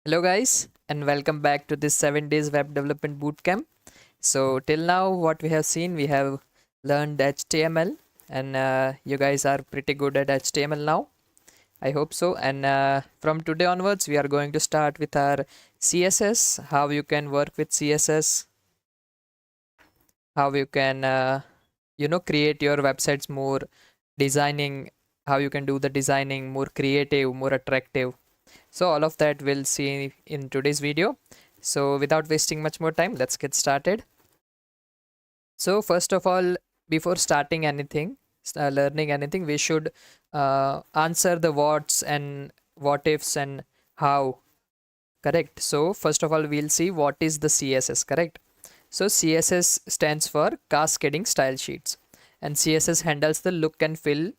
Hello guys and welcome back to this 7 days web development bootcamp. So till now what we have seen, we have learned HTML and you guys are pretty good at HTML now. I hope so, and from today onwards we are going to start with our CSS, how you can work with CSS, how you can create your websites more, designing, how you can do the designing more creative, more attractive. So all of that we'll see in today's video. So without wasting much more time, let's get started. So first of all, before starting anything, learning anything, we should answer the what's and what ifs and how. Correct. So first of all, we'll see what is the CSS. Correct. So CSS stands for cascading style sheets, and CSS handles the look and feel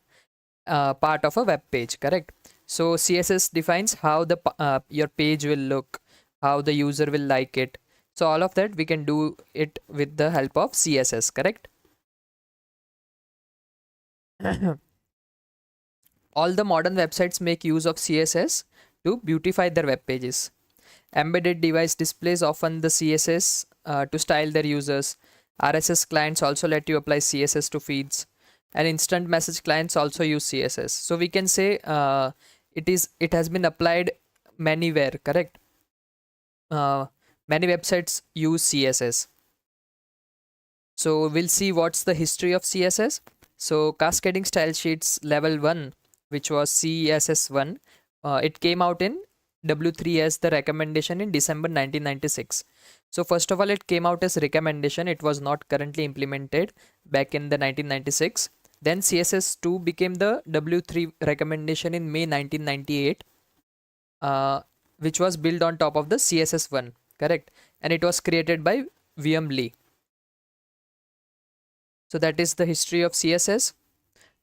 part of a web page. Correct. So CSS defines how the your page will look, how the user will like it. So all of that we can do it with the help of CSS. Correct. All the modern websites make use of CSS to beautify their web pages. Embedded device displays often the CSS to style their users. RSS clients also let you apply CSS to feeds, and instant message clients also use CSS. So we can say it has been applied manywhere. Correct. Uh, Many websites use CSS. So we'll see what's the history of CSS. So cascading style sheets level 1, which was CSS1, it came out in W3 as the recommendation in December 1996. So first of all, it came out as recommendation. It was not currently implemented back in the 1996. Then CSS2 became the W3 recommendation in May 1998, which was built on top of the CSS1. Correct. And it was created by VM Lee. So that is the history of CSS.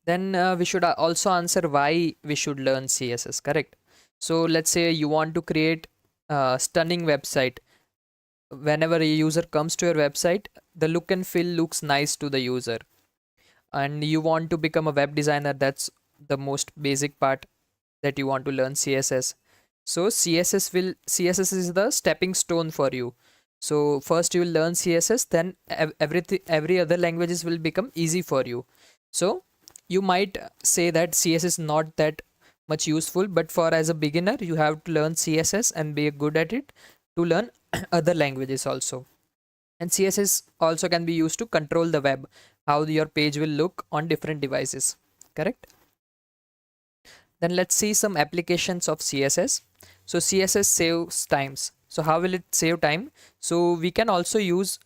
Then we should also answer why we should learn CSS. Correct. So let's say you want to create a stunning website. Whenever a user comes to your website, the look and feel looks nice to the user, and you want to become a web designer. That's the most basic part that you want to learn CSS. So CSS is the stepping stone for you. So first you will learn CSS, then every other languages will become easy for you. So you might say that CS is not that much useful, but for as a beginner you have to learn CSS and be good at it to learn other languages also. And CSS also can be used to control the web, how your page will look on different devices. Correct. Then let's see some applications of CSS. So CSS saves times. So how will it save time? So we can also use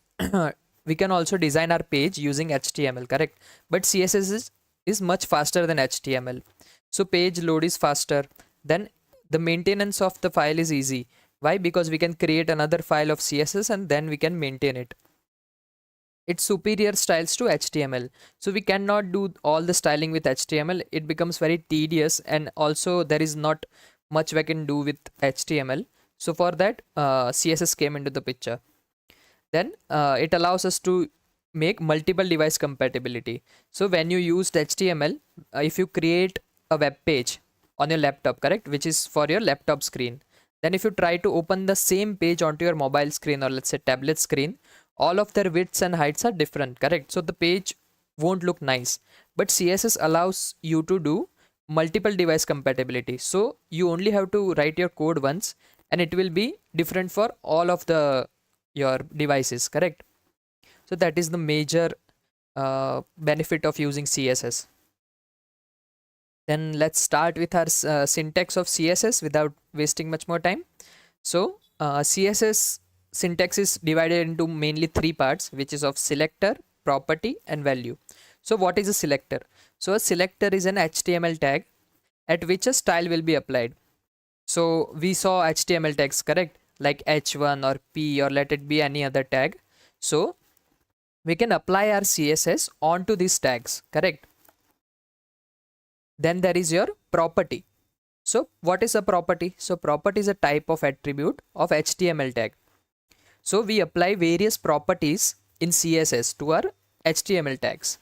we can also design our page using HTML. Correct. But CSS is much faster than HTML. So page load is faster. Then the maintenance of the file is easy. Why? Because we can create another file of CSS and then we can maintain it. It's superior styles to HTML. So we cannot do all the styling with HTML. It becomes very tedious, and also there is not much we can do with HTML. So for that, CSS came into the picture. Then it allows us to make multiple device compatibility. So when you used HTML, if you create a web page on your laptop, correct, which is for your laptop screen, then if you try to open the same page onto your mobile screen, or let's say tablet screen, all of their widths and heights are different. Correct. So the page won't look nice, but CSS allows you to do multiple device compatibility. So you only have to write your code once and it will be different for all of the your devices. Correct. So that is the major benefit of using CSS. Then let's start with our syntax of CSS without wasting much more time. So CSS syntax is divided into mainly three parts, which is of selector, property, and value. So what is a selector? So a selector is an HTML tag at which a style will be applied. So we saw HTML tags, correct, like h1 or p, or let it be any other tag. So we can apply our CSS onto these tags. Correct. Then there is your property. So what is a property? So property is a type of attribute of HTML tag. So we apply various properties in CSS to our HTML tags.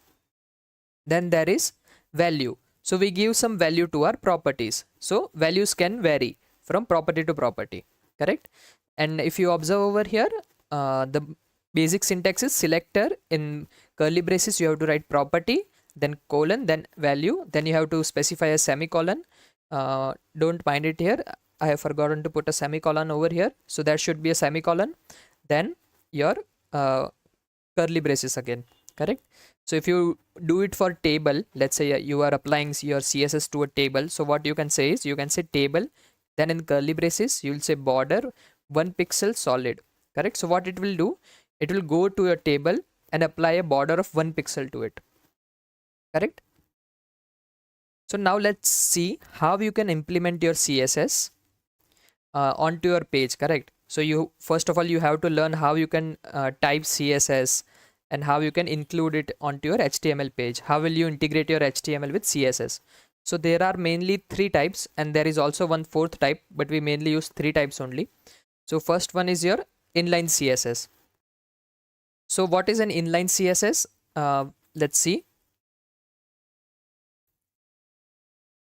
Then there is value. So we give some value to our properties. So values can vary from property to property. correct? And if you observe over here, the basic syntax is selector. In curly braces you have to write property, then colon, then value, then you have to specify a semicolon. Don't mind it here, I have forgotten to put a semicolon over here, so there should be a semicolon, then your curly braces again, correct? So if you do it for table, let's say you are applying your CSS to a table, so what you can say is, you can say table, then in curly braces you will say border 1 pixel solid, correct? So what it will do, it will go to your table and apply a border of 1 pixel to it, correct? So now let's see how you can implement your CSS onto your page, correct? So you, first of all, you have to learn how you can type CSS and how you can include it onto your HTML page. How will you integrate your HTML with CSS? So there are mainly 3 types, and there is also one fourth type, but we mainly use 3 types only. So first one is your inline CSS. So what is an inline CSS? Let's see.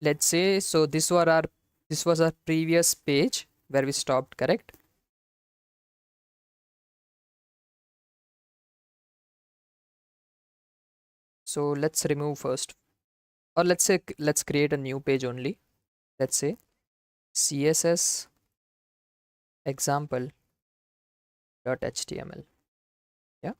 Let's say, so this was our previous page where we stopped, correct? So let's remove first, or let's say let's create a new page only. Let's say CSS example.html. Yeah,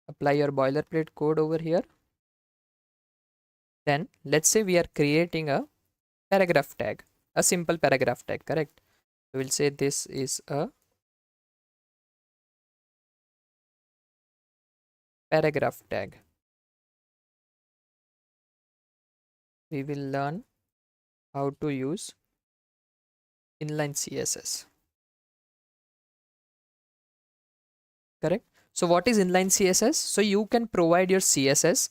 apply your boilerplate code over here. Then let's say we are creating a paragraph tag, a simple paragraph tag, correct? We will say this is a paragraph tag. We will learn how to use inline CSS, correct? So what is inline CSS? So you can provide your CSS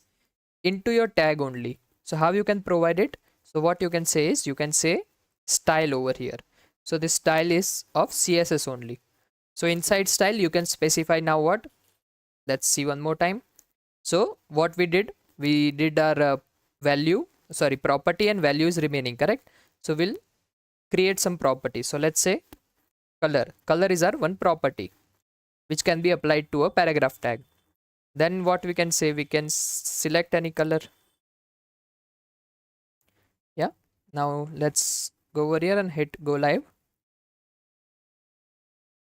into your tag only. So how you can provide it? So what you can say is, you can say style over here. So this style is of CSS only. So inside style you can specify now what? Let's see one more time. So what we did our property and value is remaining, correct? So we'll create some property. So let's say color is our one property which can be applied to a paragraph tag. Then what we can say, we can select any color. Yeah, now let's go over here and hit go live.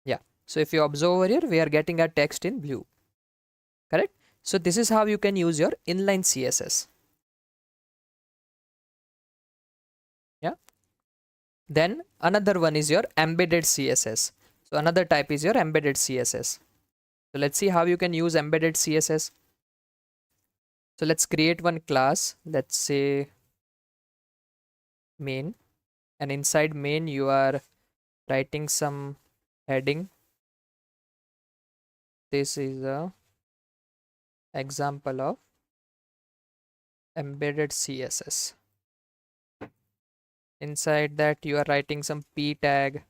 Yeah, so if you observe over here, we are getting our text in blue, correct? So this is how you can use your inline CSS. Yeah, then another one is your embedded CSS. So another type is your embedded CSS. So let's see how you can use embedded CSS. So let's create one class, let's say main, and inside main you are writing some heading. This is a example of embedded CSS. Inside that you are writing some p tag,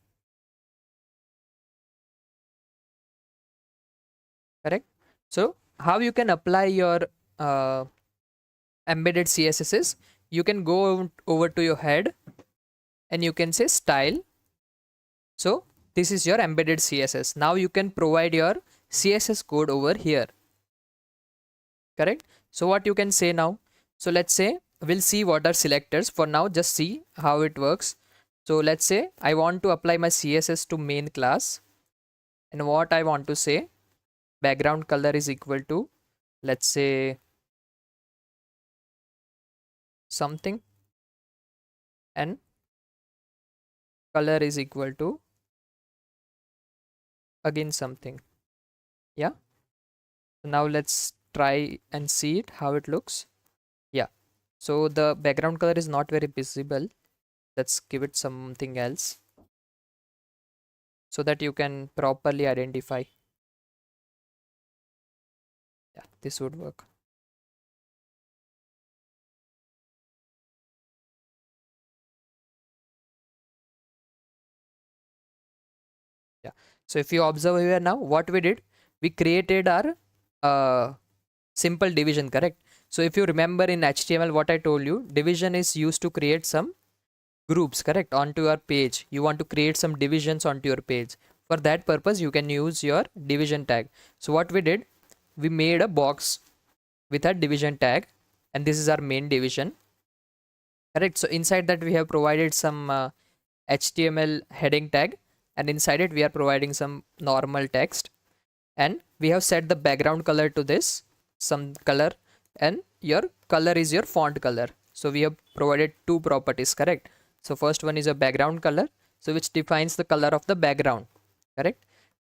correct? So how you can apply your uh, embedded CSS is, you can go over to your head and you can say style. So this is your embedded CSS. Now you can provide your CSS code over here, correct? So what you can say now, so let's say we'll see what are selectors. For now, just see how it works. So let's say I want to apply my CSS to main class, and what I want to say, background color is equal to, let's say something, and color is equal to again something. Yeah, so now let's try and see it how it looks. Yeah, so the background color is not very visible. Let's give it something else so that you can properly identify. Yeah, this would work. Yeah, so if you observe here now, what we did, we created our simple division, correct? So if you remember in HTML what I told you, division is used to create some groups, correct, onto your page. You want to create some divisions onto your page. For that purpose you can use your division tag. So what we did, we made a box with a division tag, and this is our main division, correct. So inside that we have provided some HTML heading tag, and inside it we are providing some normal text, and we have set the background color to this, some color, and your color is your font color. So we have provided two properties, correct. So first one is a background color, so which defines the color of the background, correct.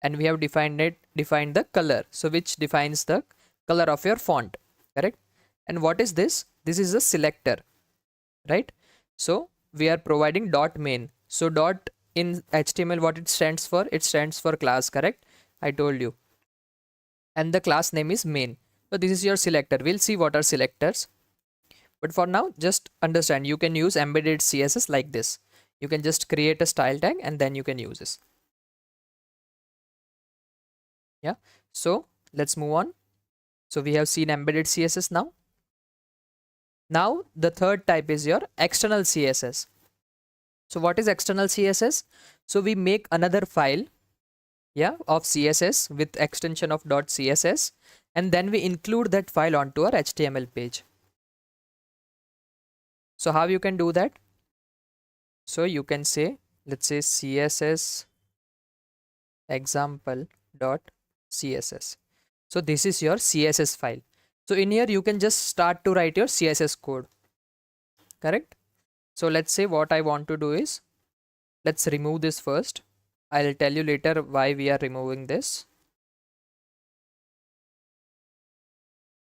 And we have defined the color, so which defines the color of your font, correct. And what is this? This is a selector, right. So we are providing dot main. So dot in HTML, what it stands for? It stands for class, correct. I told you. And the class name is main. So this is your selector. We'll see what are selectors, but for now just understand you can use embedded CSS like this. You can just create a style tag and then you can use this. Yeah, so let's move on. So we have seen embedded CSS. Now the third type is your external CSS. So what is external CSS? So we make another file, yeah, of CSS with extension of .css, and then we include that file onto our HTML page. So how you can do that? So you can say, let's say CSS example.css. So this is your CSS file. So in here you can just start to write your CSS code, correct. So let's say what I want to do is, let's remove this first. I'll tell you later why we are removing this.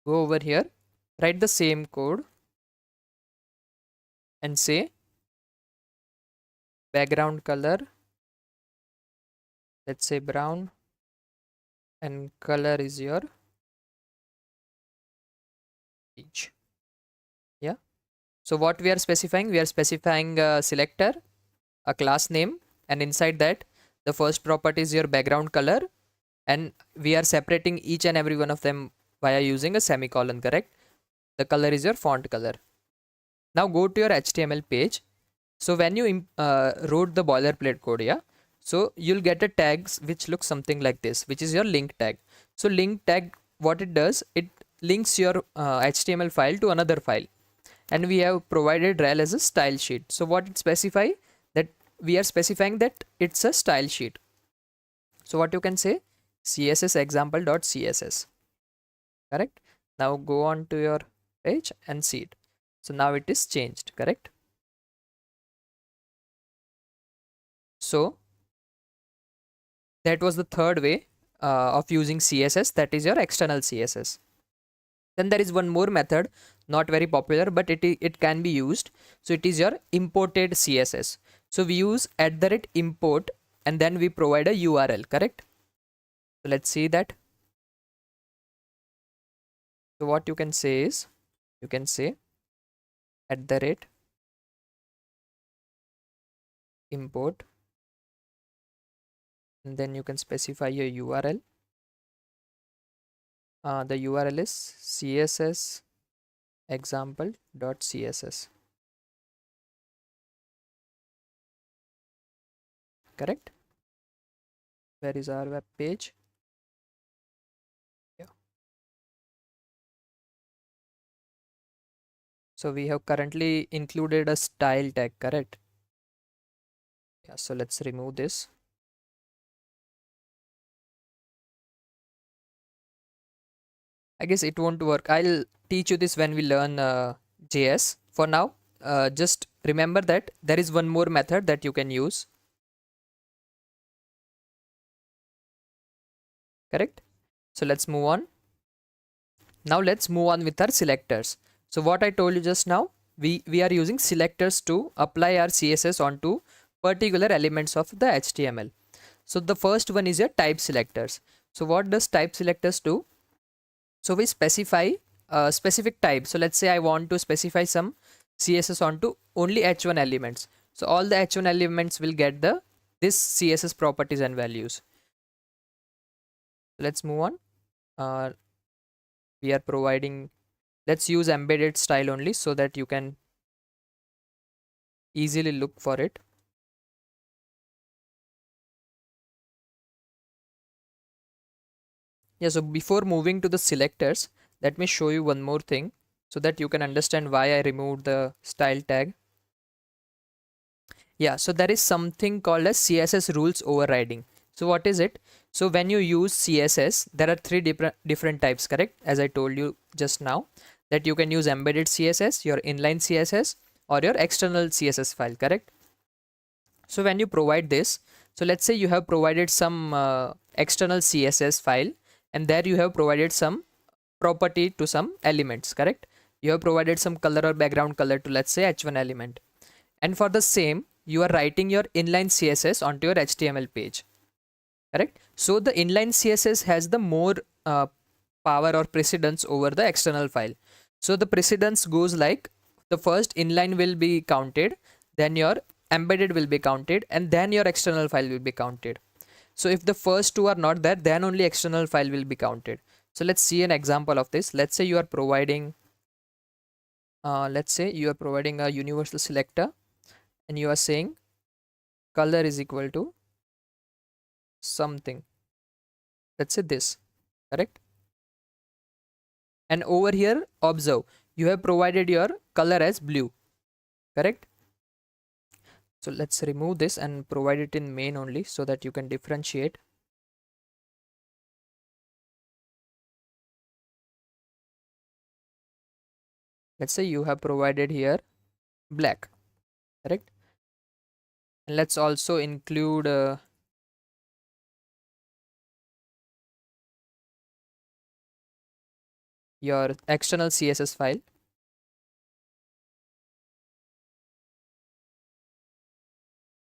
Go over here, write the same code and say background color, let's say brown, and color is your peach. Yeah. So what we are specifying? We are specifying a selector, a class name, and inside that the first property is your background color, and we are separating each and every one of them via using a semicolon, correct. The color is your font color. Now go to your HTML page. So when you wrote the boilerplate code, yeah, so you'll get a tags which looks something like this, which is your link tag. So link tag, what it does, it links your HTML file to another file, and we have provided rel as a style sheet. So what it specify, that we are specifying that it's a style sheet. So what you can say, css example.css, correct. Now go on to your page and see it. So now it is changed, correct. So that was the third way of using CSS, that is your external CSS. Then there is one more method, not very popular, but it can be used. So it is your imported CSS. So we use @import and then we provide a URL, correct. So let's see that. So what you can say is, you can say @import, and then you can specify your URL. The URL is css example.css, correct. Where is our web page? Yeah. So we have currently included a style tag, correct. Yeah, so let's remove this. I guess it won't work. I'll teach you this when we learn JS. For now, just remember that there is one more method that you can use, correct. So let's move on. Now let's move on with our selectors. So what I told you just now, we are using selectors to apply our CSS onto particular elements of the HTML. So the first one is your type selectors. So what does type selectors do? So we specify a specific type. So let's say I want to specify some CSS onto only h1 elements. So all the h1 elements will get this CSS properties and values. Let's move on. We are providing Let's use embedded style only so that you can easily look for it. Yeah, so before moving to the selectors, let me show you one more thing so that you can understand why I removed the style tag. Yeah, so there is something called as CSS rules overriding. So what is it? So when you use CSS, there are three different types, correct? As I told you just now, that you can use embedded CSS, your inline CSS, or your external CSS file, correct? So when you provide this, so let's say you have provided some external CSS file, and there you have provided some property to some elements, correct? You have provided some color or background color to, let's say, h1 element, and for the same you are writing your inline CSS onto your HTML page, correct? So the inline CSS has the more uh, power or precedence over the external file. So the precedence goes like, the first inline will be counted, then your embedded will be counted, and then your external file will be counted. So if the first two are not there, then only external file will be counted. So let's see an example of this. Let's say you are providing a universal selector, and you are saying color is equal to something, let's say this, correct? And over here, observe, you have provided your color as blue, correct? So let's remove this and provide it in main only so that you can differentiate. Let's say you have provided here black, correct? And let's also include your external CSS file.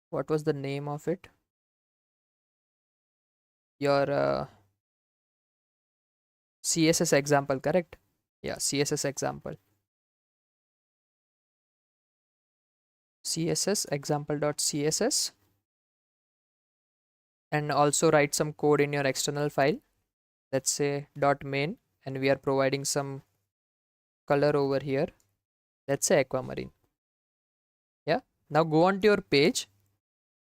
What was the name of it? Your CSS example, correct? Yeah, CSS example. CSS example.css, and also write some code in your external file. Let's say .main, and we are providing some color over here. Let's say aquamarine. Yeah. Now go on to your page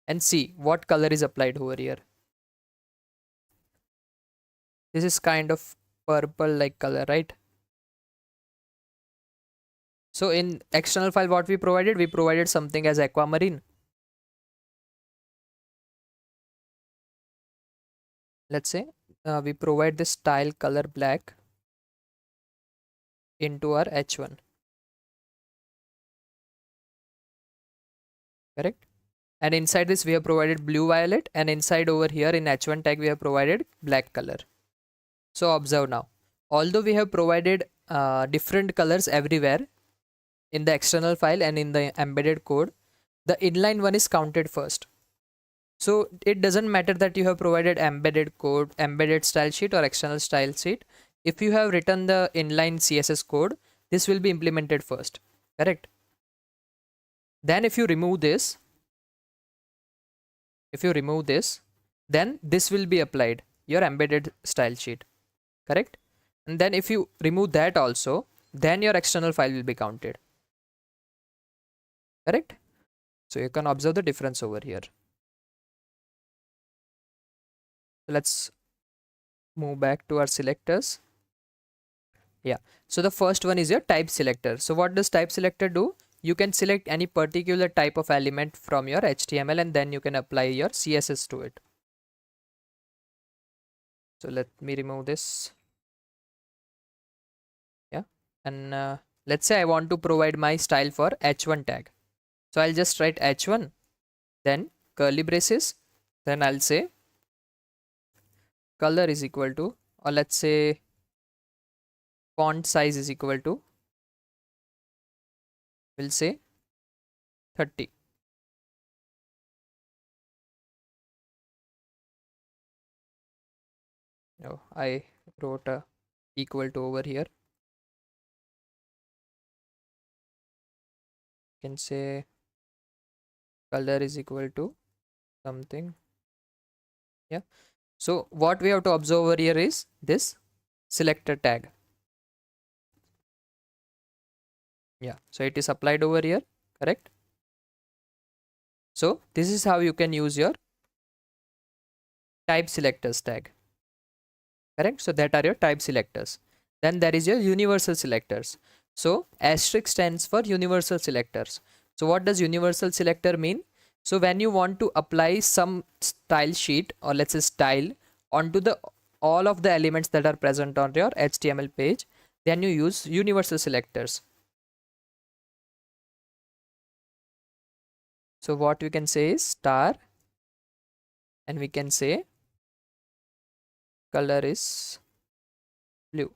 and see what color is applied over here. This is kind of purple like color, right? So in external file, what we provided something as aquamarine. Let's say we provide this style color black into our h1, correct? And inside this we have provided blue violet, and inside over here in h1 tag we have provided black color. So observe now, although we have provided different colors everywhere in the external file and in the embedded code, the inline one is counted first. So it doesn't matter that you have provided embedded code, embedded style sheet, or external style sheet. If you have written the inline CSS code, this will be implemented first, correct? Then if you remove this, then this will be applied, your embedded style sheet, correct? And then if you remove that also, then your external file will be counted, correct? So you can observe the difference over here. Let's move back to our selectors. Yeah, so the first one is your type selector. So what does type selector do? You can select any particular type of element from your HTML, and then you can apply your CSS to it. So let me remove this. Yeah, and let's say I want to provide my style for h1 tag. So I'll just write h1, then curly braces, then I'll say color is equal to, or let's say font size is equal to, we'll say 30. Oh, I wrote a equal to over here. You can say color is equal to something. Yeah. So what we have to observe over here is this selector tag. Yeah, so it is applied over here, correct? So this is how you can use your type selectors tag, correct? So that are your type selectors. Then there is your universal selectors. So asterisk stands for universal selectors. So what does universal selector mean? So when you want to apply some style sheet, or let's say style, onto the all of the elements that are present on your HTML page, then you use universal selectors. So what we can say is star, and we can say color is blue.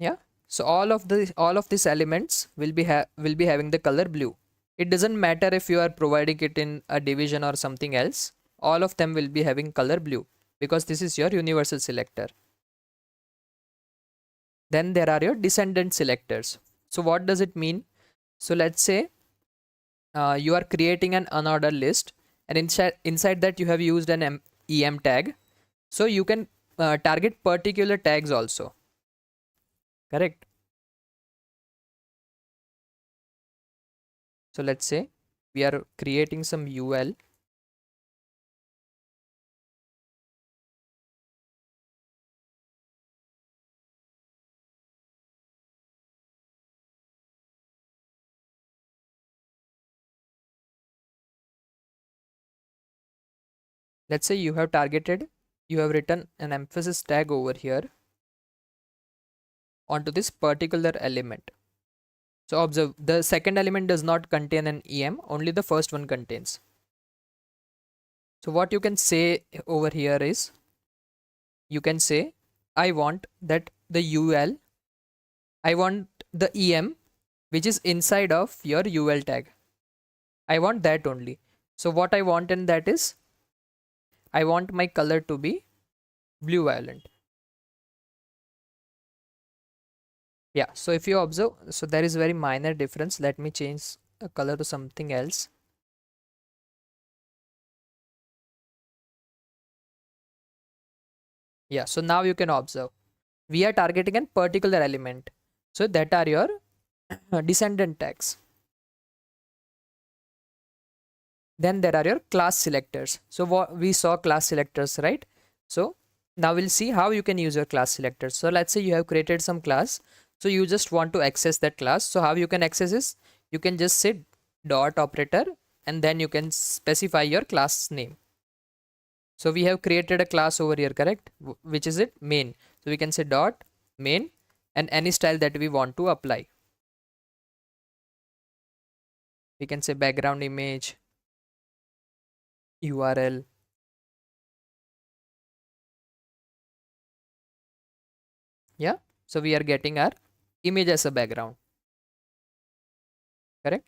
Yeah, so all of these elements will be having the color blue. It doesn't matter if you are providing it in a division or something else, all of them will be having color blue because this is your universal selector. Then there are your descendant selectors. So what does it mean? So let's say you are creating an unordered list, and inside that you have used an em tag. So you can target particular tags also, correct? So let's say we are creating some UL. Let's say you have written an emphasis tag over here onto this particular element. So observe, the second element does not contain an em, only the first one contains. So what you can say over here is, you can say I want that the UL, I want the em which is inside of your UL tag. I want that only. So what I want in that is, I want my color to be blue violet. Yeah, so if you observe, so there is very minor difference. Let me change a color to something else. Yeah, so now you can observe we are targeting a particular element. So that are your descendant tags. Then there are your class selectors. So what we saw class selectors, right? So now we'll see how you can use your class selectors. So let's say you have created some class, so you just want to access that class. So how you can access this? You can just say dot operator, and then you can specify your class name. So we have created a class over here, correct? Which is it? Main. So we can say dot main and any style that we want to apply. We can say background image, URL. Yeah, so we are getting our image as a background, correct?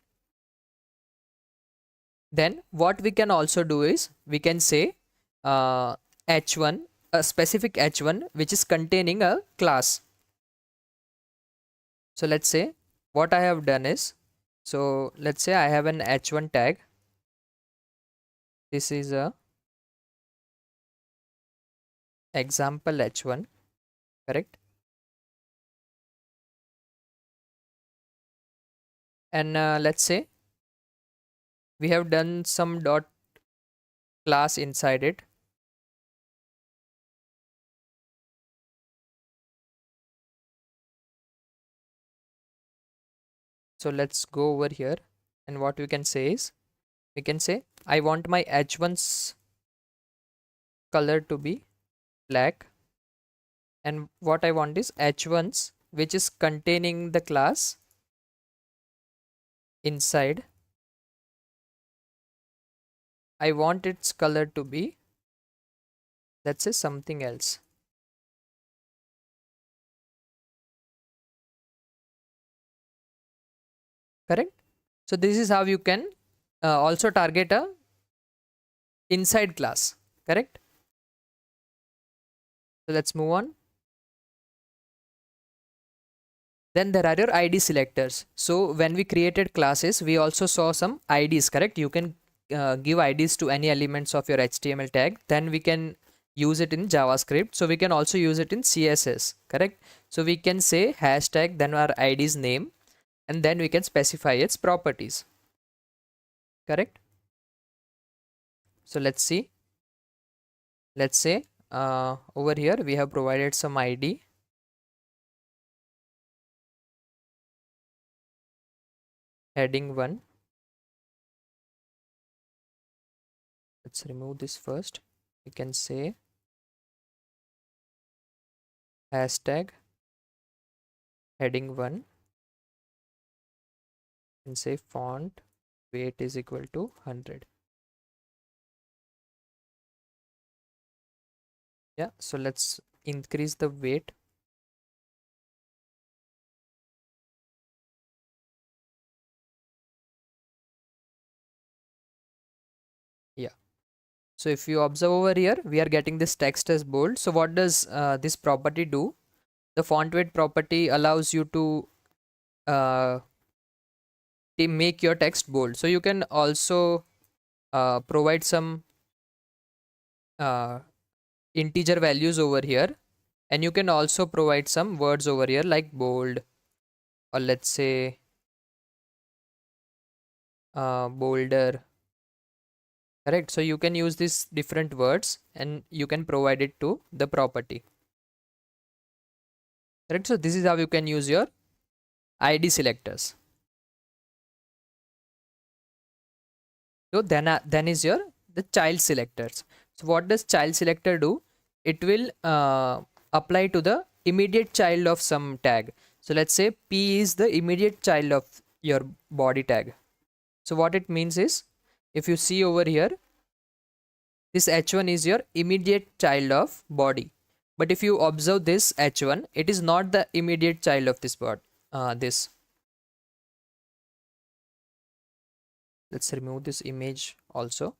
Then what we can also do is, we can say h1, a specific h1 which is containing a class. So let's say what I have done is, so let's say I have an h1 tag. This is a example h1, correct? And let's say we have done some dot class inside it. So let's go over here, and what we can say is, we can say I want my h1's color to be black, and what I want is h1's which is containing the class inside, I want its color to be, let's say, something else, correct? So this is how you can also target a inside class, correct? So let's move on. Then there are your ID selectors. So when we created classes, we also saw some IDs, correct? You can give IDs to any elements of your HTML tag. Then we can use it in JavaScript, so we can also use it in CSS, correct? So we can say hashtag, then our ID's name, and then we can specify its properties, correct? So let's see. Let's say over here we have provided some ID, heading 1. Let's remove this first. We can say hashtag heading 1 and say font weight is equal to 100. Yeah, so let's increase the weight. Yeah, so if you observe over here, we are getting this text as bold. So what does this property do? The font weight property allows you to uh, make your text bold. So you can also provide some uh, integer values over here, and you can also provide some words over here like bold, or let's say bolder, correct? So you can use these different words and you can provide it to the property, correct? So this is how you can use your ID selectors. So then is your the child selectors. So what does child selector do? It will apply to the immediate child of some tag. So let's say P is the immediate child of your body tag. So what it means is, if you see over here, this h1 is your immediate child of body. But if you observe this h1, it is not the immediate child of this body. This. Let's remove this image also.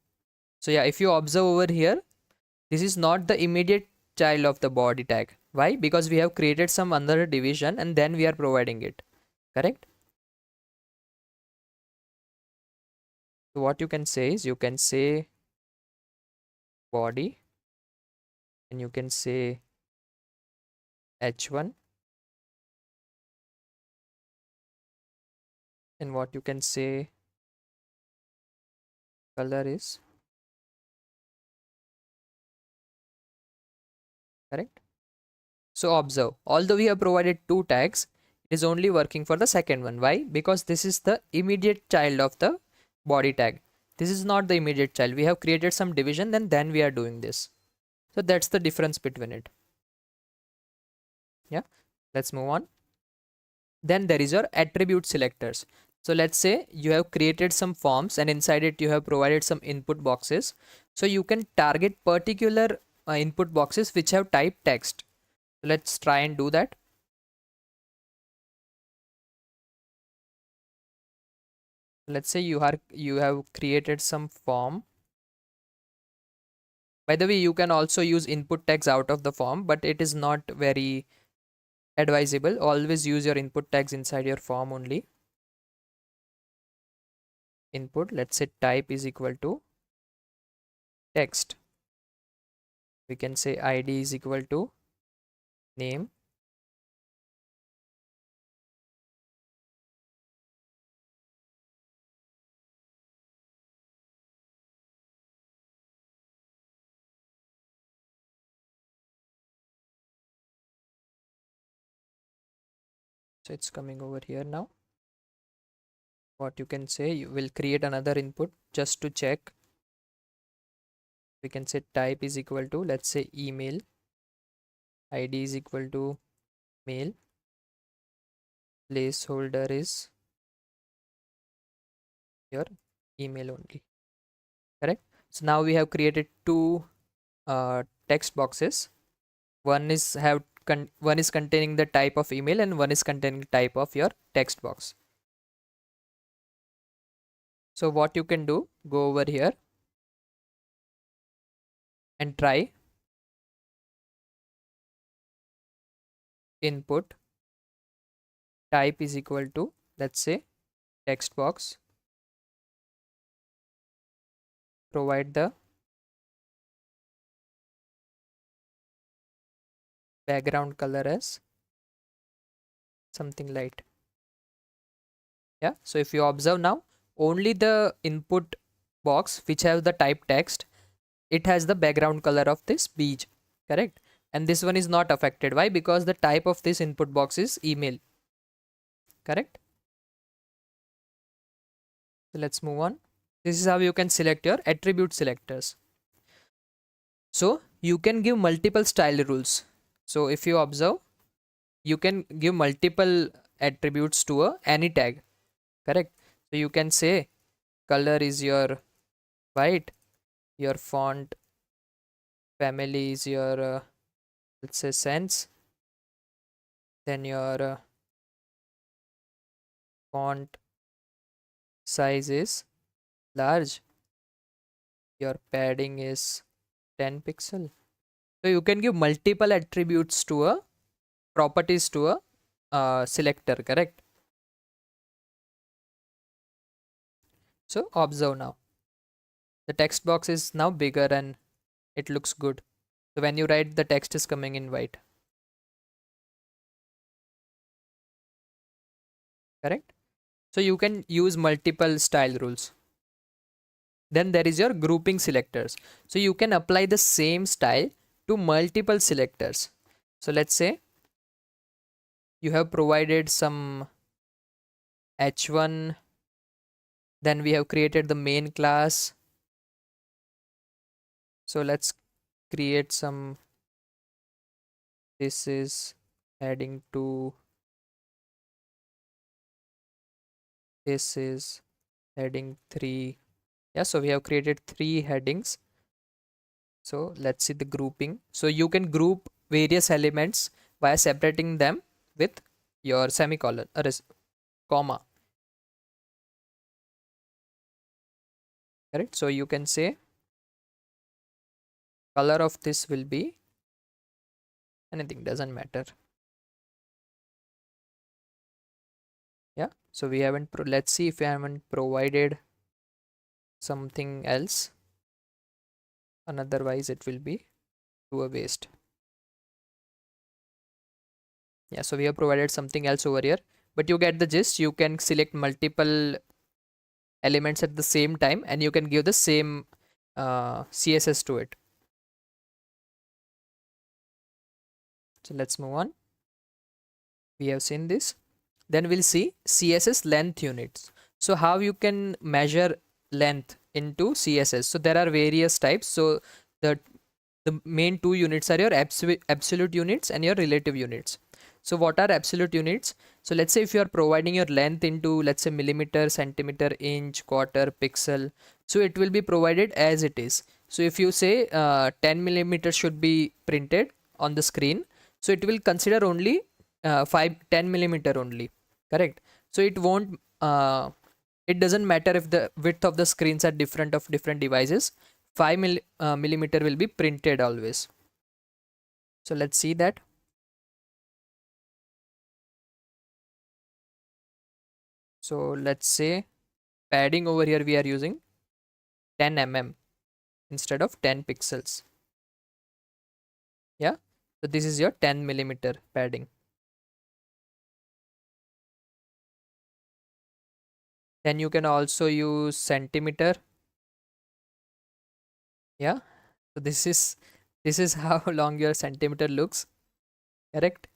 So yeah, if you observe over here, this is not the immediate child of the body tag. Why? Because we have created some other division and then we are providing it. Correct? So what you can say is, you can say body and you can say h1, and what you can say color is, correct? So observe, although we have provided two tags, it is only working for the second one. Why? Because this is the immediate child of the body tag. This is not the immediate child. We have created some division, then we are doing this. So that's the difference between it. Yeah, let's move on. Then there is your attribute selectors. So let's say you have created some forms and inside it you have provided some input boxes. So you can target particular input boxes which have type text. Let's try and do that. Let's say you have created some form. By the way, you can also use input tags out of the form, but it is not very advisable. Always use your input tags inside your form only. Input, let's say type is equal to text. We can say ID is equal to name. So it's coming over here now. What you can say, you will create another input just to check. We can say type is equal to, let's say email. ID is equal to mail. Placeholder is your email only, correct? So now we have created two text boxes. One is containing the type of email and one is containing type of your text box. So what you can do, go over here and try input type is equal to, let's say text box, provide the background color as something light. Yeah, so if you observe now, only the input box which has the type text, it has the background color of this beige, correct? And this one is not affected. Why? Because the type of this input box is email, correct? So let's move on. This is how you can select your attribute selectors. So you can give multiple style rules. So if you observe, you can give multiple attributes to any tag, correct? So you can say color is your white, your font family is your let's say sans, then your font size is large, your padding is 10 pixel. So you can give multiple attributes to a properties to a selector, correct? So observe now, the text box is now bigger and it looks good. So when you write, the text is coming in white, correct? So you can use multiple style rules. Then there is your grouping selectors. So you can apply the same style to multiple selectors. So let's say you have provided some h1, then we have created the main class. So let's create some, this is heading 2, this is heading 3. Yeah, so we have created 3 headings. So let's see the grouping. So you can group various elements by separating them with your semicolon or comma, correct? So you can say color of this will be anything, doesn't matter. Yeah, so we haven't let's see if we haven't provided something else, and otherwise it will be to a waste. Yeah, so we have provided something else over here, but you get the gist. You can select multiple elements at the same time and you can give the same CSS to it. So let's move on. We have seen this. Then we'll see CSS length units. So how you can measure length into CSS. So there are various types. So the main two units are your absolute units and your relative units. So what are absolute units? So let's say if you are providing your length into, let's say, millimeter, centimeter, inch, quarter, pixel, so it will be provided as it is. So if you say 10 millimeters should be printed on the screen, so it will consider only 10 millimeter only, correct? So it won't it doesn't matter if the width of the screens are different of different devices. 5 millimeter will be printed always. So let's see that. So let's say padding over here we are using 10 mm instead of 10 pixels. Yeah, so this is your 10 millimeter padding. Then you can also use centimeter. Yeah, so this is how long your centimeter looks, correct?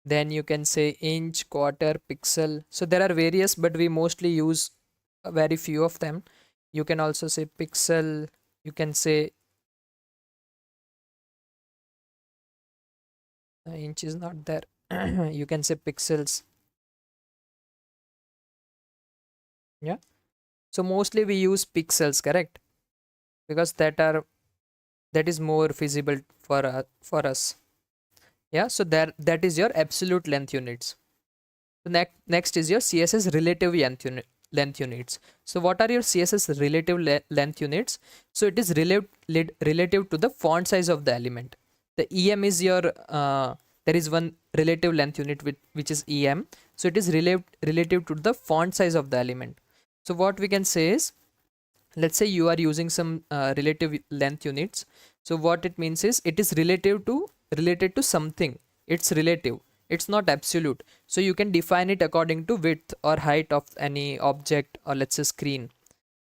Then you can say inch, quarter, pixel. So there are various, but we mostly use very few of them. You can also say pixel. You can say inch is not there. You can say pixels. Yeah, so mostly we use pixels, correct? Because that is more feasible for us. Yeah, so that is your absolute length units. So next is your CSS relative length units. So what are your CSS relative length units? So it is relative to the font size of the element. The EM is your there is one relative length unit which is EM. So it is relative to the font size of the element. So what we can say is, let's say you are using some relative length units. So what it means is it is related to something. It's relative, it's not absolute. So you can define it according to width or height of any object, or let's say screen.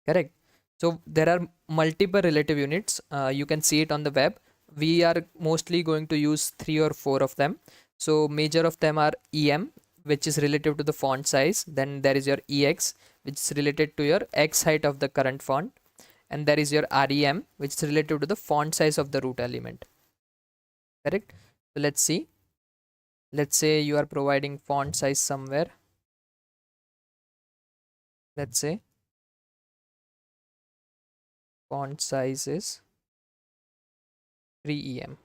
Correct. So there are multiple relative units. You can see it on the web. We are mostly going to use 3 or 4 of them. So major of them are em, which is relative to the font size. Then there is your ex, which is related to your x height of the current font. And there is your rem, which is related to the font size of the root element. Correct. So let's see. Let's say you are providing font size somewhere. Let's say font size is 3em.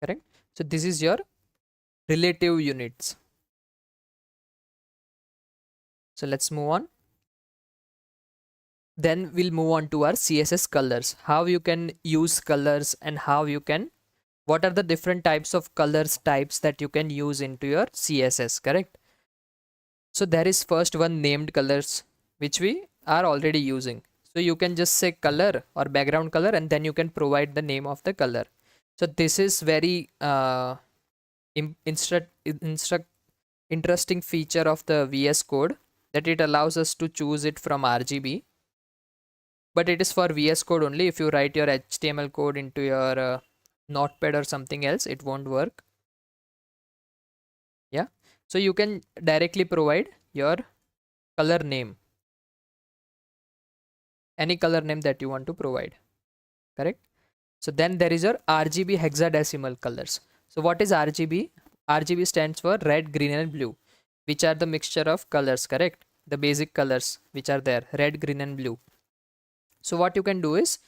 Correct. So this is your relative units. So let's move on. Then we'll move on to our CSS colors. How you can use colors, and how you can, what are the different types of colors types that you can use into your CSS. Correct. So there is first one, named colors, which we are already using. So you can just say color or background color, and then you can provide the name of the color. So this is very interesting feature of the VS Code, that it allows us to choose it from RGB, but it is for VS Code only. If you write your HTML code into your Notepad or something else, it won't work. Yeah, so you can directly provide your color name, any color name that you want to provide. Correct. So then there is your RGB hexadecimal colors. So what is RGB? RGB stands for red, green and blue, which are the mixture of colors. Correct. The basic colors which are there, red, green and blue. So what you can do is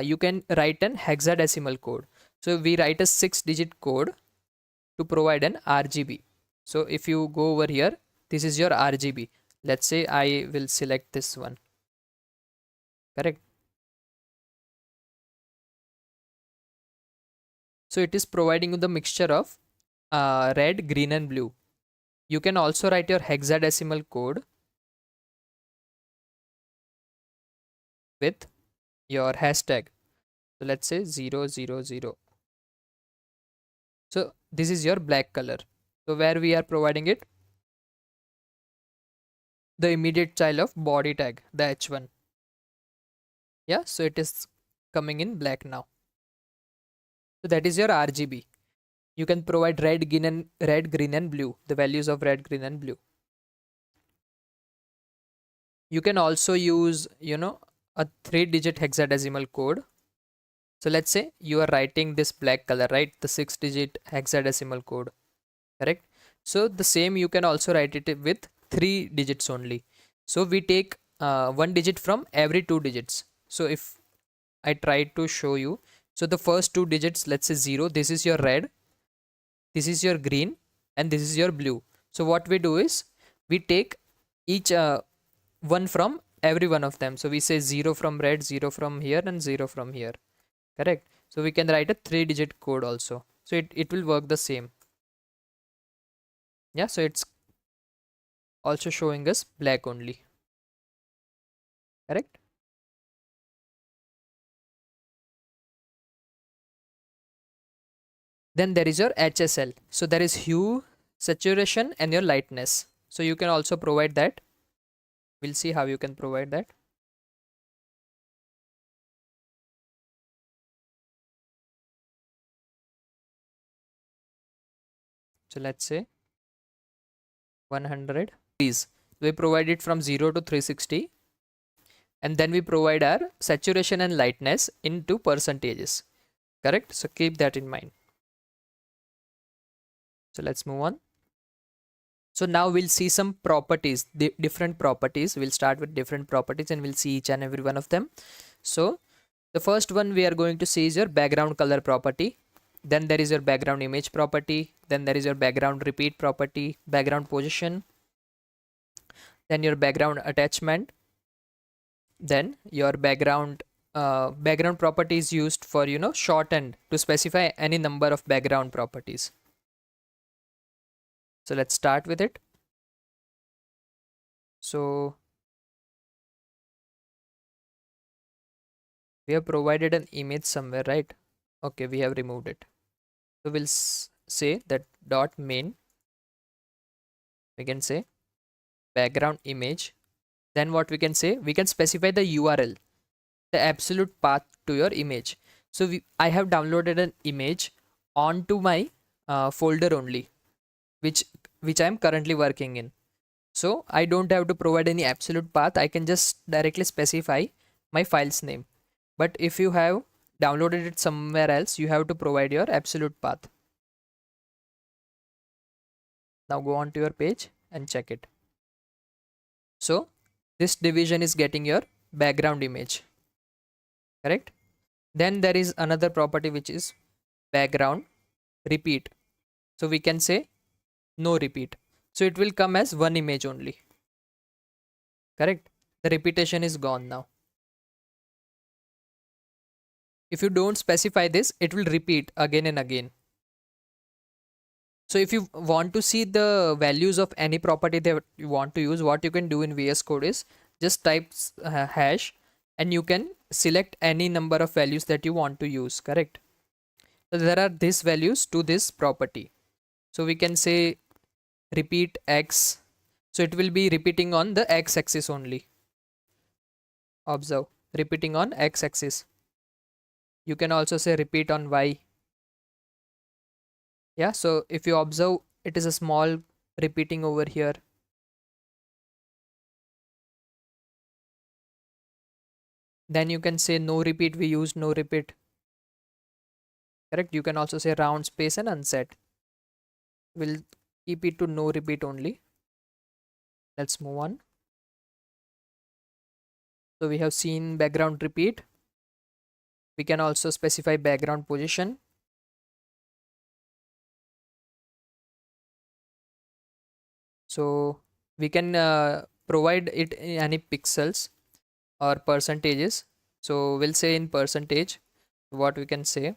you can write an hexadecimal code. So we write a 6-digit code to provide an RGB. So if you go over here, this is your RGB. Let's say I will select this one. Correct. So it is providing you the mixture of red, green and blue. You can also write your hexadecimal code with your hashtag. So let's say 000. So this is your black color. So where we are providing it, the immediate child of body tag, the h1. Yeah, so it is coming in black now. So that is your RGB. You can provide red, green and blue, the values of red, green and blue. You can also use, a 3-digit hexadecimal code. So let's say you are writing this black color, right? The 6-digit hexadecimal code. Correct. So the same you can also write it with 3 digits only. So we take 1 digit from every 2 digits. So if I try to show you, so the first 2 digits, let's say 0, this is your red, this is your green and this is your blue. So what we do is we take each one from every one of them. So we say 0 from red, 0 from here and 0 from here. Correct. So we can write a 3-digit code also. So it will work the same. Yeah, so it's also showing us black only. Correct. Then there is your HSL. So there is hue, saturation and your lightness. So you can also provide that. We'll see how you can provide that. So let's say 100. Please, we provide it from 0 to 360. And then we provide our saturation and lightness into percentages. Correct. So keep that in mind. So let's move on. So now we'll see some properties, different properties. We'll start with different properties and we'll see each and every one of them. So the first one we are going to see is your background color property. Then there is your background image property. Then there is your background repeat property, background position. Then your background attachment. Then your background property is used for, shorthand to specify any number of background properties. So let's start with it. So we have provided an image somewhere, right? Okay, we have removed it. So we'll say that dot main, we can say background image. Then what we can say, we can specify the URL, the absolute path to your image. So I have downloaded an image onto my folder only, which I am currently working in. So I don't have to provide any absolute path. I can just directly specify my file's name. But if you have downloaded it somewhere else, you have to provide your absolute path. Now go on to your page and check it. So this division is getting your background image, correct? Then there is another property which is background repeat. So we can say no repeat. So it will come as one image only, correct? The repetition is gone now. If you don't specify this, it will repeat again and again. So if you want to see the values of any property that you want to use, what you can do in VS Code is just type hash and you can select any number of values that you want to use, correct? So there are these values to this property. So we can say repeat x. So it will be repeating on the x axis only. Observe, repeating on x axis. You can also say repeat on y. Yeah, so if you observe, it is a small repeating over here. Then you can say no repeat, we use no repeat, correct? You can also say round space and unset. We'll keep it to no repeat only. Let's move on. So we have seen background repeat. We can also specify background position. So we can provide it in any pixels or percentages. So we'll say in percentage, what we can say,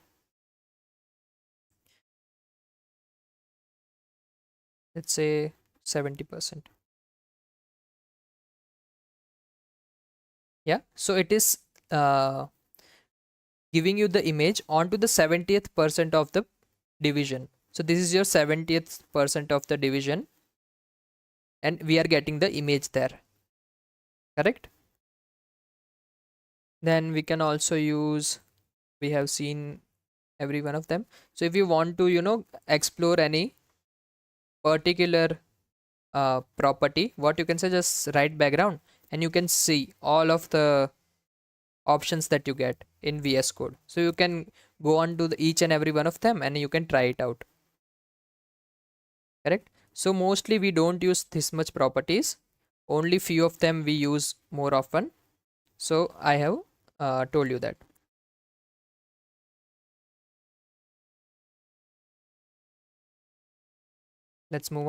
let's say 70%. Yeah, so it is giving you the image onto the 70th percent of the division. So this is your 70th percent of the division and we are getting the image there, correct? Then we can also use, we have seen every one of them. So if you want to explore any particular property, what you can say, just write background and you can see all of the options that you get in VS Code. So you can go on to each and every one of them and you can try it out, correct? So mostly we don't use this much properties, only few of them we use more often. So I have told you that. Let's move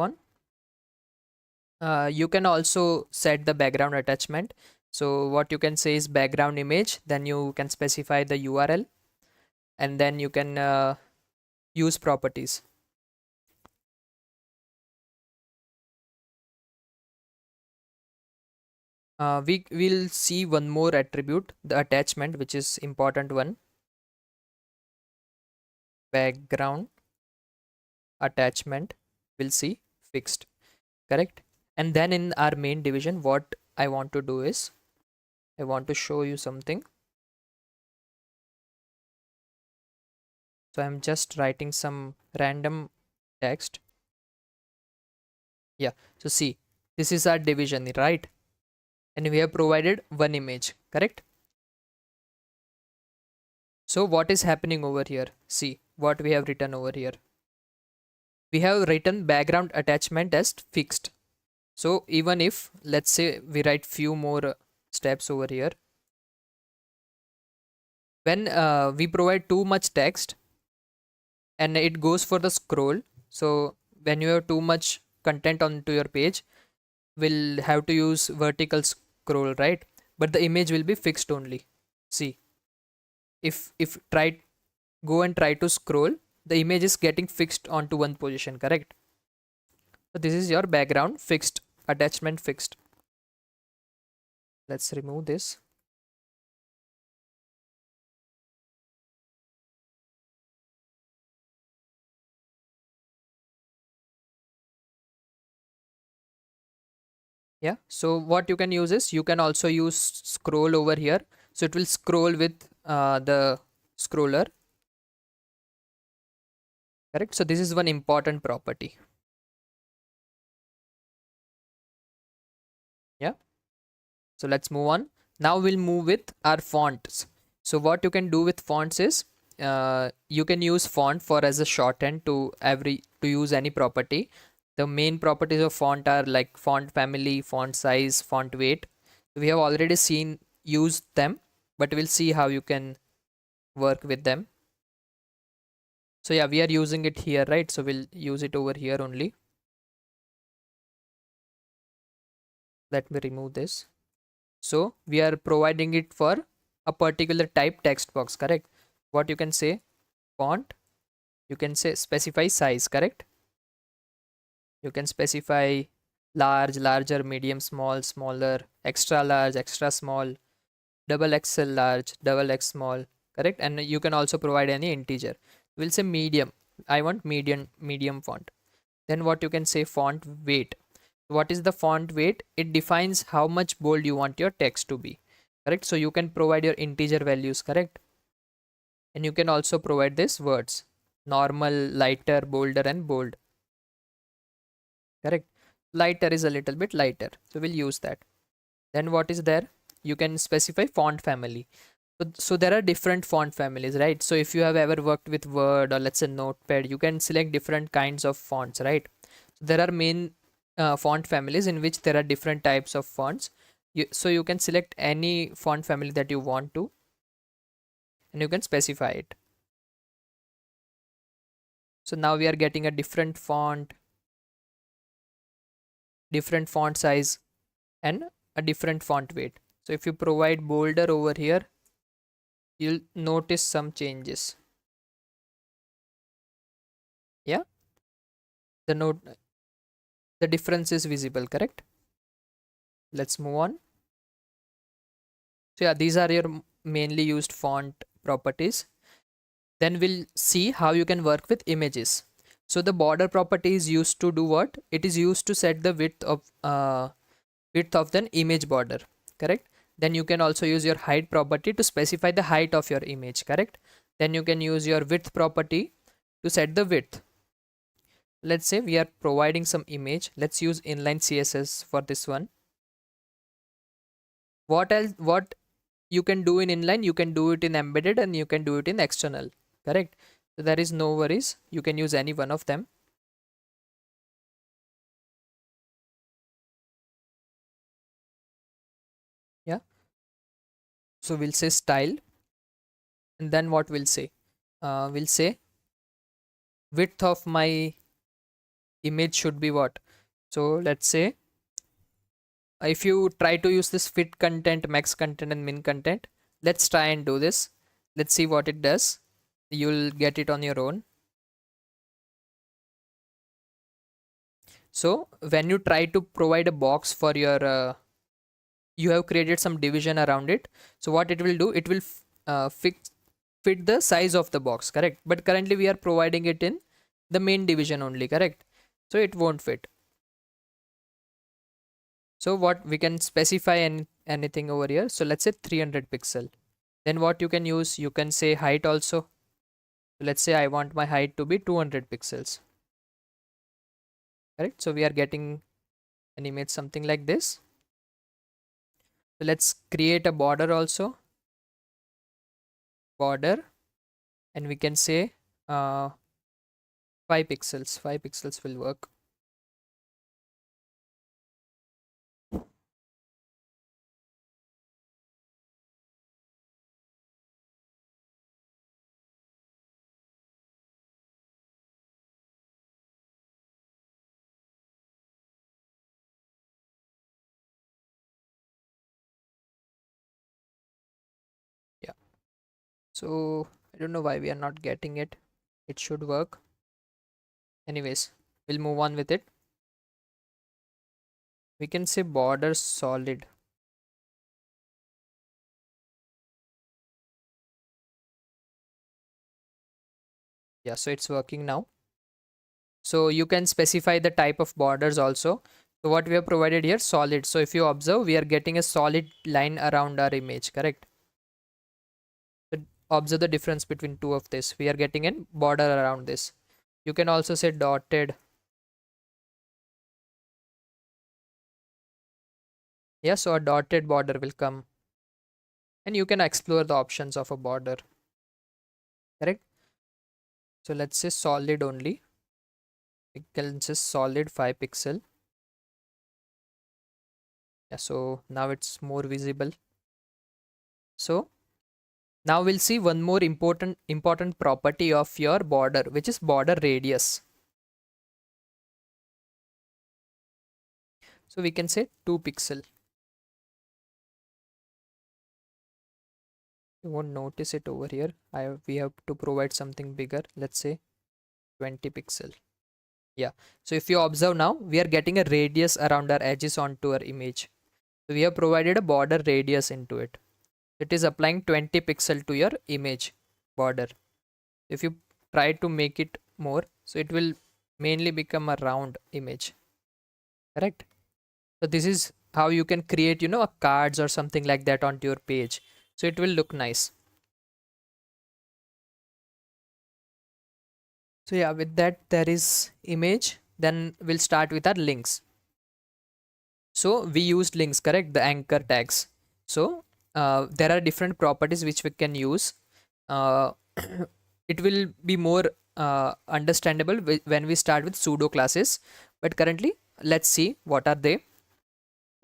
on. You can also set the background attachment. So what you can say is background image, then you can specify the URL and then you can use properties. We will see one more attribute, the attachment, which is important one. Background attachment, we'll see fixed, correct? And then in our main division, what I want to do is I want to show you something. So I'm just writing some random text. Yeah, so see, this is our division, right? And we have provided one image, correct? So what is happening over here? See what we have written over here. We have written background attachment as fixed. So even if, let's say, we write few more steps over here, when we provide too much text and it goes for the scroll, so when you have too much content onto your page, we'll have to use vertical scroll, right? But the image will be fixed only. See, if try go and try to scroll, the image is getting fixed onto one position, correct? So this is your background fixed, attachment fixed. Let's remove this. Yeah, so what you can use is you can also use scroll over here, so it will scroll with the scroller, correct? So this is one important property. Yeah, so let's move on. Now we'll move with our fonts. So what you can do with fonts is you can use font for as a shorthand to use any property. The main properties of font are like font family, font size, font weight. We have already seen used them, but we'll see how you can work with them. So yeah, we are using it here, right? So we'll use it over here only. Let me remove this. So we are providing it for a particular type text box, correct? What you can say font, you can say specify size, correct? You can specify large, larger, medium, small, smaller, extra large, extra small, double XL large, double X small, correct? And you can also provide any integer. We'll say medium. I want medium font. Then what you can say font weight. What is the font weight? It defines how much bold you want your text to be, correct? So you can provide your integer values, correct? And you can also provide this words, normal, lighter, bolder, and bold, correct? Lighter is a little bit lighter, so we'll use that. Then what is there? You can specify font family. So there are different font families, right? So if you have ever worked with Word or let's say Notepad, you can select different kinds of fonts, right? There are main font families in which there are different types of fonts. So you can select any font family that you want to, and you can specify it. So now we are getting a different font, different font size, and a different font weight. So if you provide bolder over here, you'll notice some changes. Yeah, the note, the difference is visible, correct? Let's move on. So yeah, these are your mainly used font properties. Then we'll see how you can work with images. So the border property is used to do what? It is used to set the width of the image border, correct? Then you can also use your height property to specify the height of your image, correct? Then you can use your width property to set the width. Let's say we are providing some image. Let's use inline CSS for this one. What else? What you can do in inline, you can do it in embedded, and you can do it in external, correct? So there is no worries, you can use any one of them. Yeah, so we'll say style, and then what we'll say width of my image should be what. So let's say if you try to use this fit content, max content, and min content, let's try and do this. Let's see what it does. You'll get it on your own. So when you try to provide a box for your you have created some division around it. So what it will do, it will fit the size of the box, correct? But currently we are providing it in the main division only, correct? So it won't fit. So what we can specify anything over here. So let's say 300 pixel. Then what you can use, you can say height also. So let's say I want my height to be 200 pixels, correct? So we are getting an image something like this. So let's create a border also, border, and we can say 5 pixels. 5 pixels will work. Yeah, so I don't know why we are not getting it. It should work. Anyways, we'll move on with it. We can say border solid. Yeah, so it's working now. So you can specify the type of borders also. So what we have provided here, solid. So if you observe, we are getting a solid line around our image, correct? So observe the difference between two of this. We are getting a border around this. You can also say dotted. Yeah, so a dotted border will come. And you can explore the options of a border, correct? So let's say solid only. We can say solid 5 pixel. Yeah, so now it's more visible. So now we'll see one more important property of your border, which is border radius. So we can say 2 pixel. You won't notice it over here. We have to provide something bigger. Let's say 20 pixel. Yeah. So if you observe now, we are getting a radius around our edges onto our image. So we have provided a border radius into it. It is applying 20 pixel to your image border. If you try to make it more, so it will mainly become a round image, correct? So this is how you can create, a cards or something like that onto your page. So it will look nice. So yeah, with that there is image. Then we'll start with our links. So we used links, correct? The anchor tags. So there are different properties which we can use. Uh, it will be more understandable when we start with pseudo classes. But currently, let's see what are they.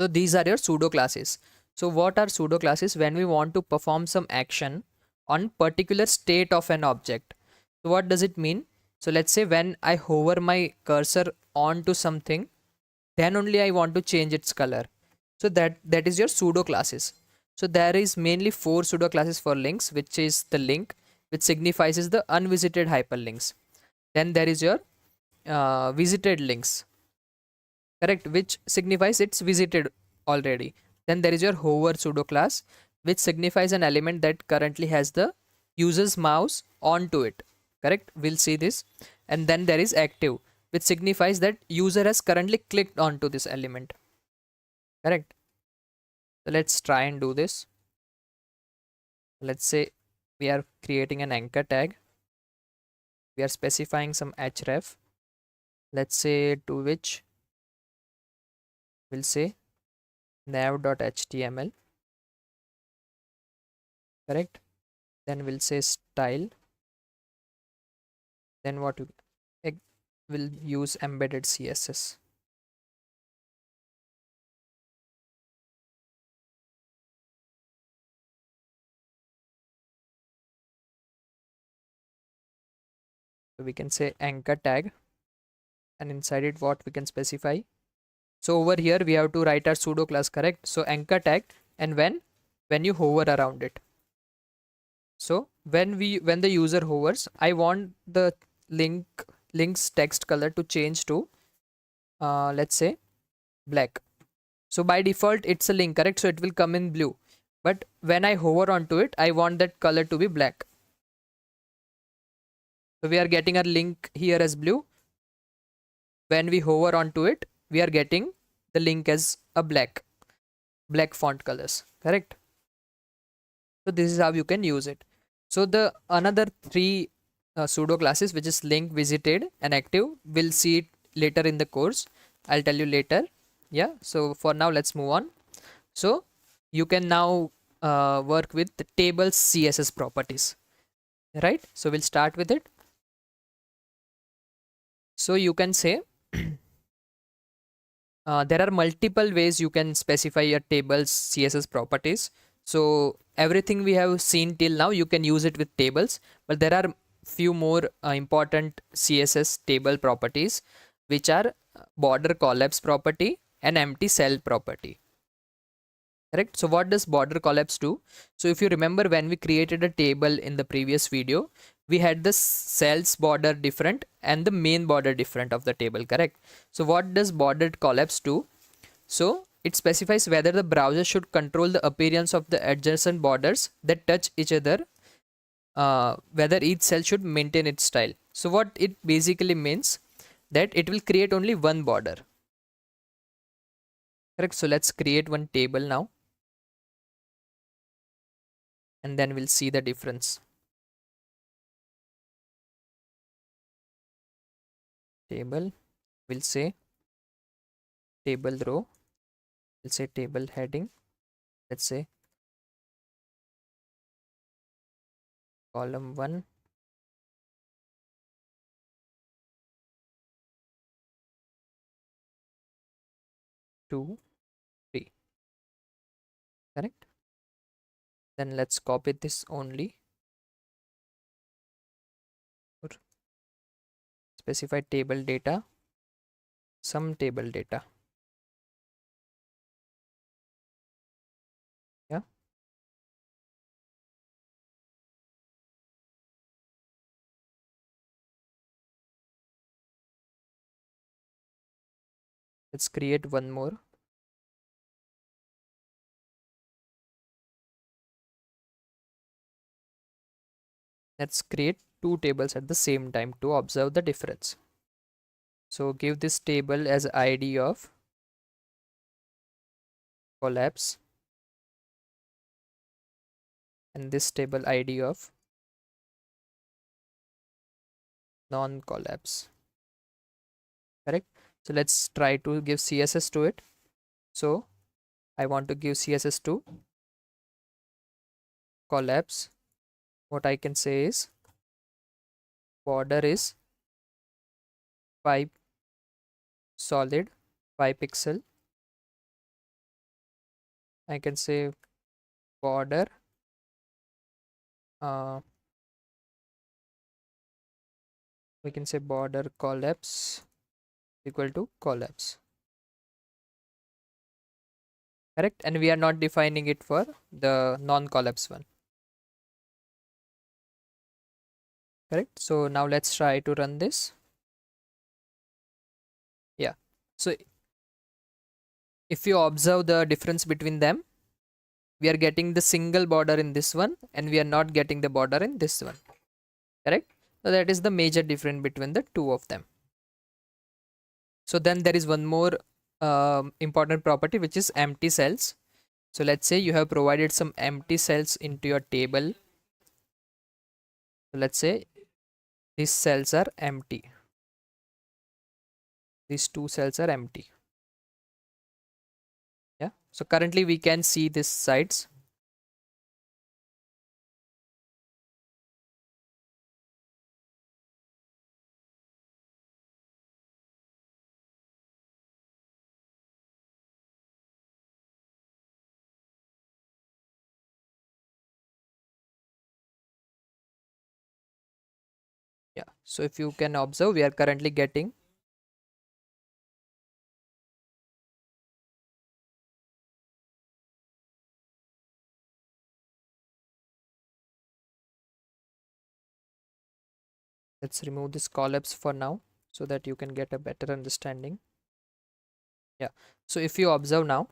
So these are your pseudo classes. So what are pseudo classes? When we want to perform some action on particular state of an object. So what does it mean? So let's say when I hover my cursor onto something, then only I want to change its color. So that is your pseudo classes. So there is mainly 4 pseudo classes for links, which is the link, which signifies is the unvisited hyperlinks. Then there is your visited links, correct, which signifies it's visited already. Then there is your hover pseudo class, which signifies an element that currently has the user's mouse onto it, correct, we'll see this. And then there is active, which signifies that user has currently clicked onto this element, correct. So let's try and do this. Let's say we are creating an anchor tag. We are specifying some href. Let's say to which we'll say nav.html, correct. Then we'll say style. Then what will use embedded CSS. So we can say anchor tag, and inside it what we can specify. So over here we have to write our pseudo class, correct. So anchor tag, and when you hover around it. So when the user hovers, I want the link's text color to change to let's say black. So by default it's a link, correct, so it will come in blue. But when I hover onto it, I want that color to be black. So we are getting our link here as blue. When we hover onto it, we are getting the link as a black font colors, correct. So this is how you can use it. So the another 3 pseudo classes, which is link, visited and active, we'll see it later in the course. I'll tell you later. Yeah, so for now let's move on. So you can now work with the tables CSS properties, right? So we'll start with it. So you can say there are multiple ways you can specify your tables CSS properties. So everything we have seen till now, you can use it with tables, but there are few more important CSS table properties, which are border collapse property and empty cell property, correct. So what does border collapse do? So if you remember, when we created a table in the previous video, we had the cells border different and the main border different of the table, correct. So what does border collapse do? So it specifies whether the browser should control the appearance of the adjacent borders that touch each other, whether each cell should maintain its style. So what it basically means that it will create only one border. Correct. So let's create one table now, and then we'll see the difference. Table, we'll say table row, we'll say table heading, let's say column 1, 2, 3. Correct. Then let's copy this only, or specify table data, some table data. Yeah. Let's create one more. Let's create two tables at the same time to observe the difference. So give this table as ID of collapse and this table ID of non-collapse. Correct. So let's try to give CSS to it. So I want to give CSS to collapse. What I can say is border is 5 solid 5 pixel. I can say border we can say border collapse equal to collapse. Correct. And we are not defining it for the non-collapse one. Correct. So now let's try to run this. Yeah. So if you observe the difference between them, we are getting the single border in this one and we are not getting the border in this one. Correct. So that is the major difference between the two of them. So then there is one more important property, which is empty cells. So let's say you have provided some empty cells into your table. So let's say these cells are empty. These two cells are empty. Yeah. So currently we can see these sides. Yeah. So if you can observe, we are currently getting let's remove this collapse for now so that you can get a better understanding. Yeah. So if you observe now,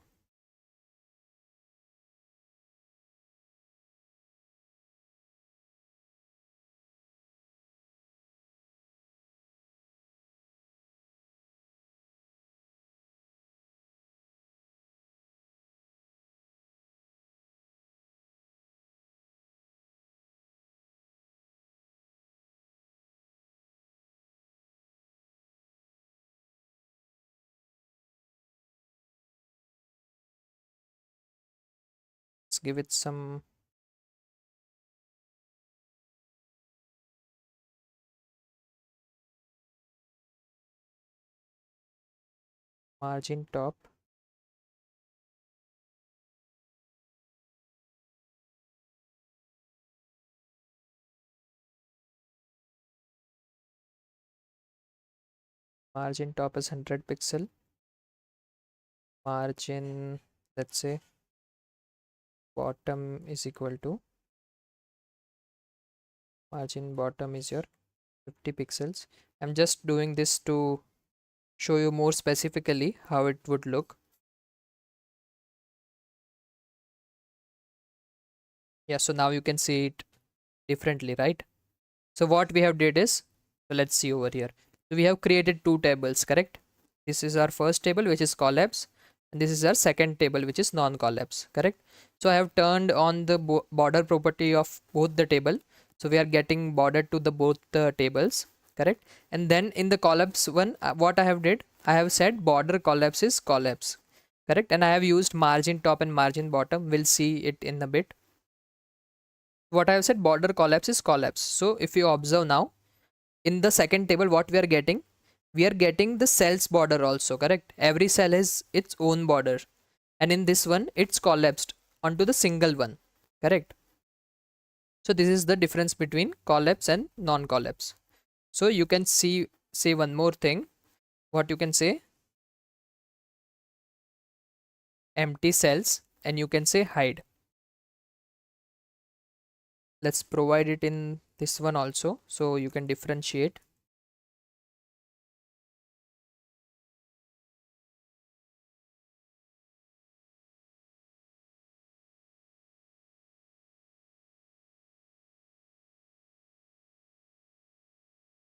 let's give it some margin top, margin top is 100 pixel, margin let's say bottom is equal to margin bottom is your 50 pixels. I'm just doing this to show you more specifically how it would look. Yeah, so now you can see it differently, right? So what we have did is, so let's see over here. So we have created two tables, correct? This is our first table, which is collapse, and this is our second table, which is non-collapse, correct? So I have turned on the border property of both the table. So we are getting border to the both the tables, correct? And then in the collapse one, what I have did, I have said border collapse is collapse, correct? And I have used margin top and margin bottom. We'll see it in a bit. What I have said, border collapse is collapse. So if you observe now, in the second table, what we are getting the cells border also, correct? Every cell has its own border, and in this one it's collapsed onto the single one, correct? So this is the difference between collapse and non-collapse. So you can say one more thing. What you can say, empty cells, and you can say hide. Let's provide it in this one also, so you can differentiate.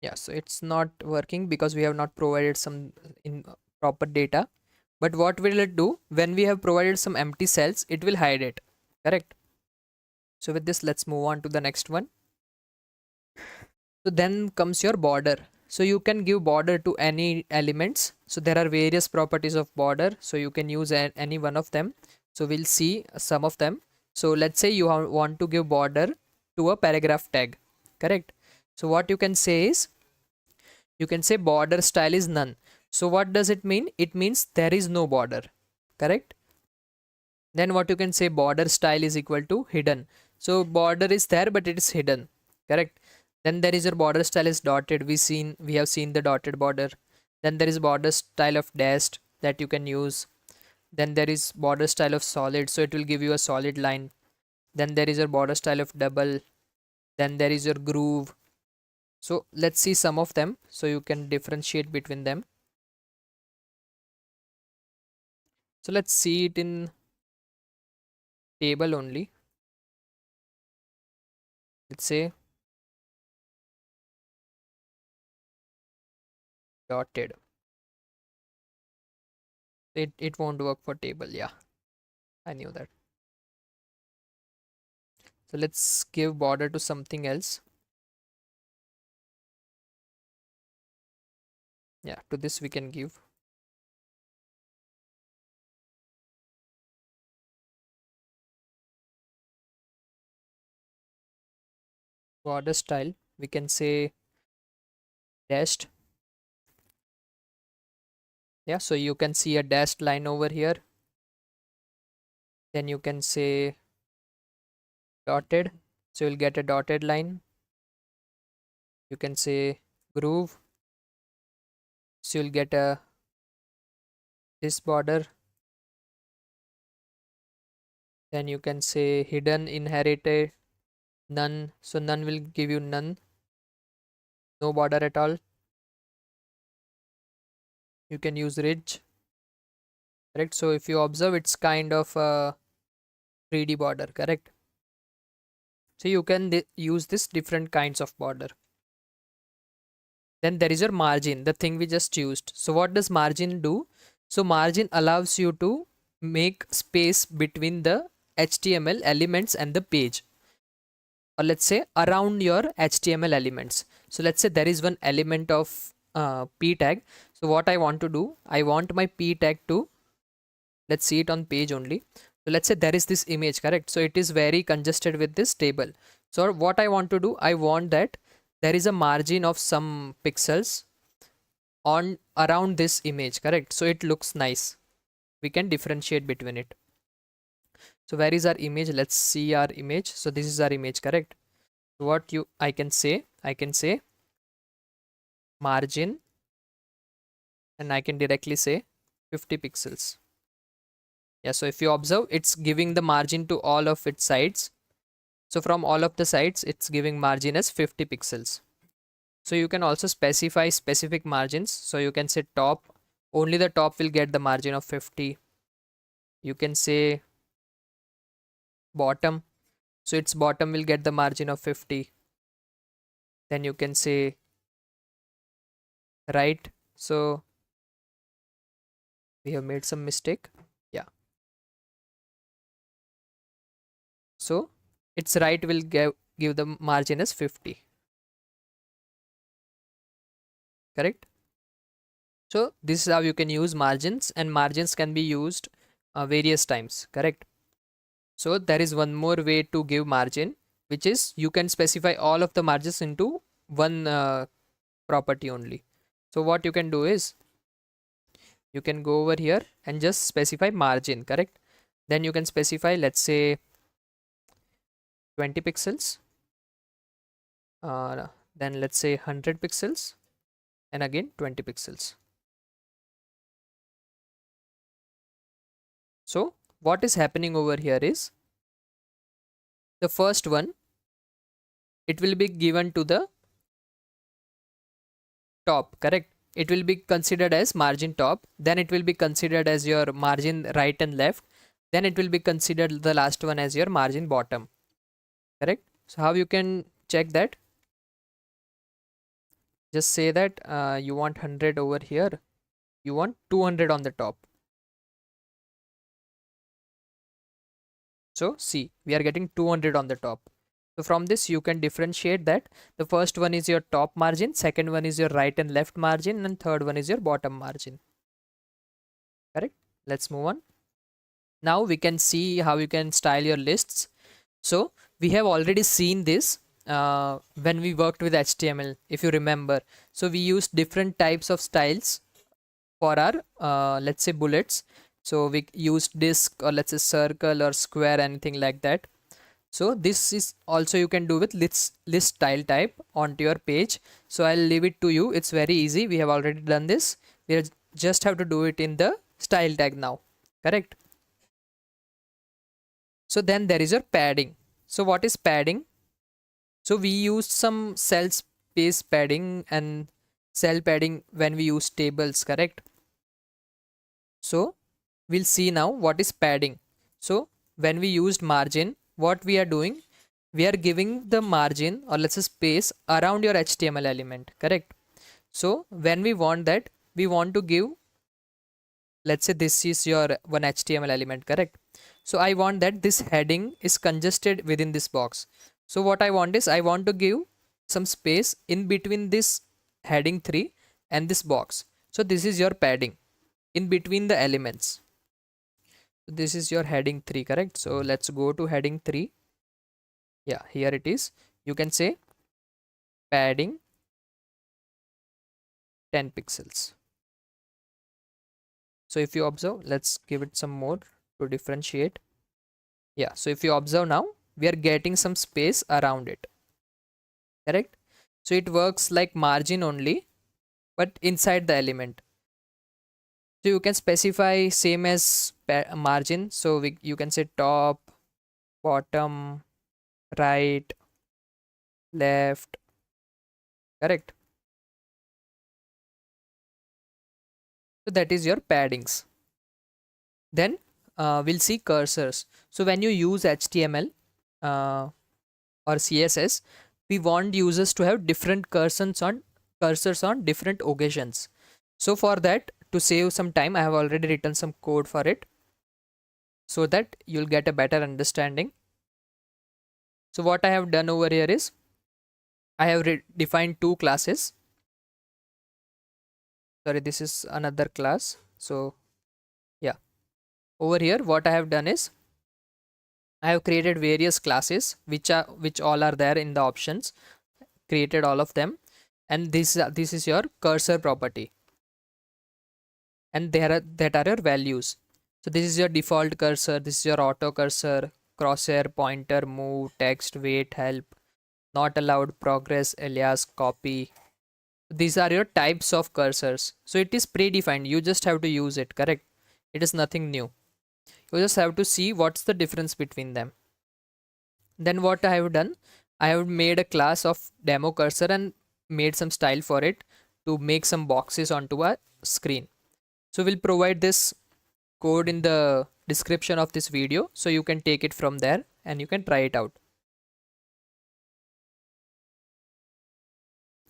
Yeah, so it's not working because we have not provided some in proper data. But what will it do? When we have provided some empty cells, it will hide it, correct? So with this, let's move on to the next one. So then comes your border. So you can give border to any elements. So there are various properties of border, so you can use any one of them. So we'll see some of them. So let's say you want to give border to a paragraph tag, correct? So what you can say is, you can say border style is none. So what does it mean? It means there is no border, correct? Then what you can say, border style is equal to hidden. So border is there but it is hidden, correct? Then there is your border style is dotted. We have seen the dotted border. Then there is border style of dashed that you can use. Then there is border style of solid, so it will give you a solid line. Then there is your border style of double. Then there is your groove. So let's see some of them so you can differentiate between them. So let's see it in table only. Let's say dotted. It won't work for table. Yeah, I knew that. So let's give border to something else. Yeah, to this we can give border style. We can say dashed. Yeah, so you can see a dashed line over here. Then you can say dotted. So you'll get a dotted line. You can say groove. So you'll get a this border. Then you can say hidden, inherited, none. So none will give you none, no border at all. You can use ridge, correct? So if you observe, it's kind of a 3D border, correct? So you can use this different kinds of border. Then there is your margin, the thing we just used. So what does margin do? So margin allows you to make space between the HTML elements and the page, or let's say around your HTML elements. So let's say there is one element of p tag. So what I want to do, I want my p tag to, let's see it on page only. So let's say there is this image, correct? So it is very congested with this table. So what I want to do, I want that there is a margin of some pixels on around this image, correct? So it looks nice. We can differentiate between it. So where is our image? Let's see our image. So this is our image, correct? What I can say margin, and I can directly say 50 pixels. Yeah, so if you observe, it's giving the margin to all of its sides. So from all of the sides, it's giving margin as 50 pixels. So you can also specify specific margins. So you can say top, only the top will get the margin of 50. You can say bottom. So its bottom will get the margin of 50. Then you can say right. So we have made some mistake. Yeah. So its right will give the margin as 50. Correct. So this is how you can use margins, and margins can be used various times. Correct. So there is one more way to give margin, which is you can specify all of the margins into one property only. So what you can do is you can go over here and just specify margin. Correct. Then you can specify, let's say 20 pixels, then let's say 100 pixels, and again 20 pixels. So what is happening over here is the first one, it will be given to the top. Correct. It will be considered as margin top, then it will be considered as your margin right and left, then it will be considered the last one as your margin bottom. Correct. So how you can check that? Just say that you want 100 over here, you want 200 on the top. So see, we are getting 200 on the top. So from this you can differentiate that the first one is your top margin, second one is your right and left margin, and third one is your bottom margin. Correct. Let's move on. Now we can see how you can style your lists. So we have already seen this when we worked with HTML, if you remember. So we used different types of styles for our let's say bullets. So we used disk, or let's say circle or square, anything like that. So this is also you can do with list style type onto your page. So I'll leave it to you. It's very easy. We have already done this. We just have to do it in the style tag now. Correct. So then there is your padding. So what is padding? So we used some cell space padding and cell padding when we use tables. Correct. So we'll see now what is padding. So when we used margin, what we are doing, we are giving the margin, or let's say space, around your HTML element. Correct. So when we want that, we want to give, let's say this is your one HTML element. Correct. So I want that this heading is congested within this box. So what I want is I want to give some space in between this heading 3 and this box. So this is your padding in between the elements. This is your heading 3. Correct. So let's go to heading 3. Yeah, here it is. You can say padding 10 pixels. So if you observe, let's give it some more to differentiate. Yeah, so if you observe now, we are getting some space around it. Correct. So it works like margin only, but inside the element. So you can specify same as margin. So you can say top, bottom, right, left. Correct. So that is your paddings. Then we'll see cursors. So when you use HTML or CSS, we want users to have different cursors on different occasions. So for that, to save some time, I have already written some code for it so that you'll get a better understanding. So what I have done over here is I have defined two classes. Sorry, this is another class. So yeah, over here what I have done is I have created various classes which all are there in the options, created all of them, and this is your cursor property, and that are your values. So this is your default cursor, this is your auto cursor, crosshair, pointer, move, text, wait, help, not allowed, progress, alias, copy. These are your types of cursors. So it is predefined, you just have to use it. Correct. It is nothing new. You just have to see what's the difference between them. Then what I have done, I have made a class of demo cursor and made some style for it to make some boxes onto a screen. So we'll provide this code in the description of this video, so you can take it from there and you can try it out.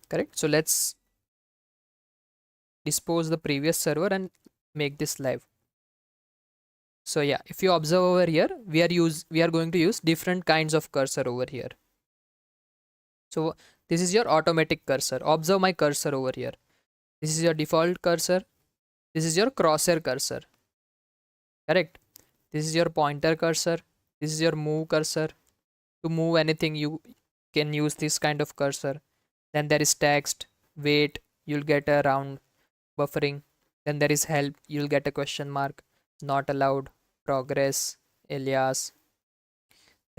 correct? So let's dispose the previous server and make this live. So yeah, if you observe over here, we are going to use different kinds of cursor over here. So this is your automatic cursor. Observe my cursor over here. This is your default cursor. This is your crosshair cursor, correct? This is your pointer cursor. This is your move cursor. To move anything, you can use this kind of cursor. Then there is text, wait, you'll get a round buffering. Then there is help, you'll get a question mark, not allowed, progress, alias,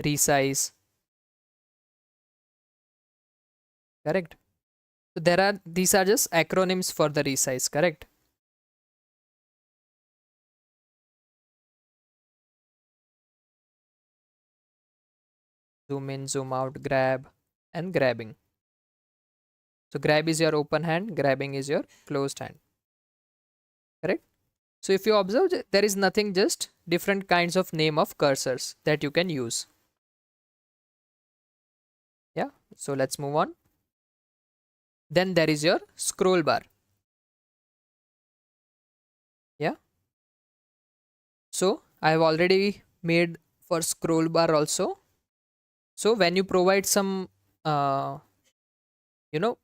resize, correct? So these are just acronyms for the resize, correct? Zoom in, zoom out, grab, and grabbing. So grab is your open hand, grabbing is your closed hand, correct? So if you observe, there is nothing, just different kinds of name of cursors that you can use. Yeah, so let's move on. Then there is your scroll bar. Yeah, so I have already made for scroll bar also. So when you provide some you know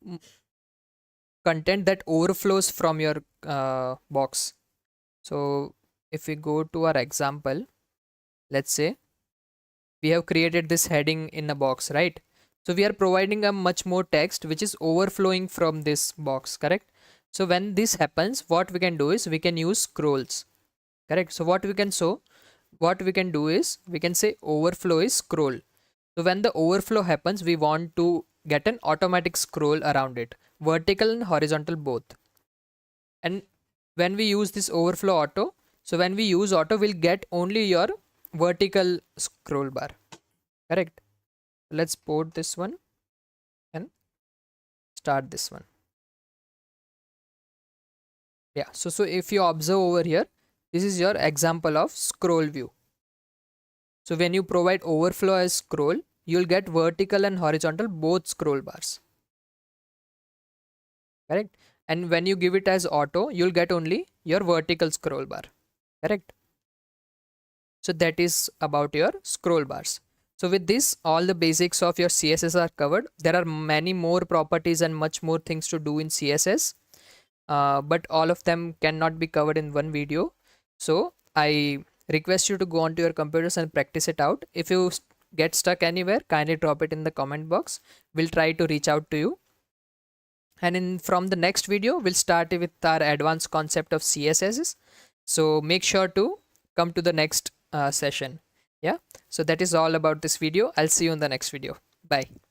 content that overflows from your box. So if we go to our example, let's say we have created this heading in a box, right? So we are providing a much more text which is overflowing from this box, correct? So when this happens, what we can do is we can use scrolls, correct? So what we can do is we can say overflow is scroll. So when the overflow happens, we want to get an automatic scroll around it, vertical and horizontal both. And when we use this overflow auto, so when we use auto, we'll get only your vertical scroll bar, correct? Let's port this one and start this one. Yeah, so if you observe over here, this is your example of scroll view. So when you provide overflow as scroll, you'll get vertical and horizontal both scroll bars, correct? And when you give it as auto, you'll get only your vertical scroll bar, correct? So that is about your scroll bars. So with this, all the basics of your CSS are covered. There are many more properties and much more things to do in CSS, but all of them cannot be covered in one video. So I request you to go onto your computers and practice it out. If you get stuck anywhere, kindly drop it in the comment box. We'll try to reach out to you. And from the next video, we'll start with our advanced concept of CSS. So make sure to come to the next session. Yeah, so that is all about this video. I'll see you in the next video. Bye.